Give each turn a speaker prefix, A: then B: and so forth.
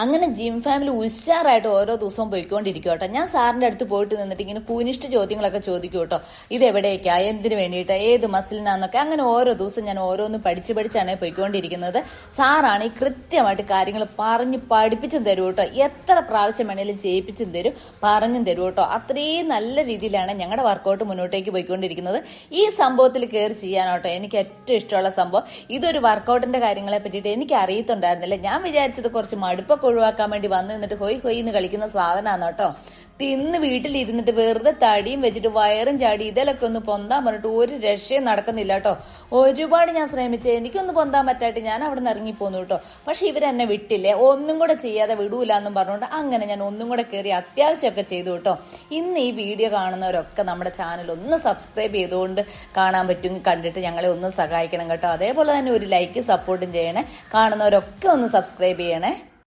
A: അങ്ങനെ gym family ഉഷാറായിട്ട് ഓരോ ദിവസവും പോയിക്കൊണ്ടിരിക്കും കേട്ടോ. ഞാൻ സാറിന്റെ അടുത്ത് പോയിട്ട് നിന്നിട്ട് ഇങ്ങനെ കൂനിഷ്ഠ ചോദ്യങ്ങളൊക്കെ ചോദിക്കും കേട്ടോ. ഇത് എവിടേക്കാ, എന്തിനു വേണ്ടിയിട്ട്, ഏത് മസിലിനാന്നൊക്കെ. അങ്ങനെ ഓരോ ദിവസം ഞാൻ ഓരോന്ന് പഠിച്ചാണ് പോയിക്കൊണ്ടിരിക്കുന്നത്. സാറാണ് ഈ കൃത്യമായിട്ട് കാര്യങ്ങൾ പറഞ്ഞ് പഠിപ്പിച്ചും തരും കേട്ടോ. എത്ര പ്രാവശ്യം വേണേലും ചെയ്യിപ്പിച്ചും തരും, പറഞ്ഞും തരും കേട്ടോ. അത്രയും നല്ല രീതിയിലാണ് ഞങ്ങളുടെ വർക്കൗട്ട് മുന്നോട്ടേക്ക് പോയിക്കൊണ്ടിരിക്കുന്നത്. ഈ സംഭവത്തിൽ കയറി ചെയ്യാനോട്ടോ എനിക്ക് ഏറ്റവും ഇഷ്ടമുള്ള സംഭവം. ഇതൊരു വർക്കൗട്ടിന്റെ കാര്യങ്ങളെ പറ്റിയിട്ട് എനിക്ക് അറിയത്തുണ്ടായിരുന്നില്ല. ഞാൻ വിചാരിച്ചത് കുറച്ച് മടുപ്പൊക്കെ ഒഴിവാക്കാൻ വേണ്ടി വന്ന് നിന്നിട്ട് ഹൊയ് എന്ന് കളിക്കുന്ന സാധനമാണ് കേട്ടോ. തിന്ന് വീട്ടിലിരുന്നിട്ട് വെറുതെ തടിയും വെച്ചിട്ട് വയറും ചാടി ഇതിലൊക്കെ ഒന്ന് പൊന്താൻ പറഞ്ഞിട്ട് ഒരു രക്ഷയും നടക്കുന്നില്ല കേട്ടോ. ഒരുപാട് ഞാൻ ശ്രമിച്ചു, എനിക്കൊന്ന് പൊന്താൻ പറ്റായിട്ട് ഞാൻ അവിടെ നിന്ന് ഇറങ്ങിപ്പോന്നു കേട്ടോ. പക്ഷെ ഇവരെന്നെ വിട്ടില്ലേ, ഒന്നും കൂടെ ചെയ്യാതെ വിടൂല എന്നും പറഞ്ഞുകൊണ്ട് അങ്ങനെ ഞാൻ ഒന്നും കൂടെ കയറി അത്യാവശ്യമൊക്കെ ചെയ്തു കേട്ടോ. ഇന്ന് ഈ വീഡിയോ കാണുന്നവരൊക്കെ നമ്മുടെ ചാനൽ ഒന്ന് സബ്സ്ക്രൈബ് ചെയ്തുകൊണ്ട് കാണാൻ പറ്റുമെങ്കിൽ കണ്ടിട്ട് ഞങ്ങളെ ഒന്ന് സഹായിക്കണം കേട്ടോ. അതേപോലെ തന്നെ ഒരു ലൈക്ക് സപ്പോർട്ടും ചെയ്യണേ. കാണുന്നവരൊക്കെ ഒന്ന് സബ്സ്ക്രൈബ് ചെയ്യണേ.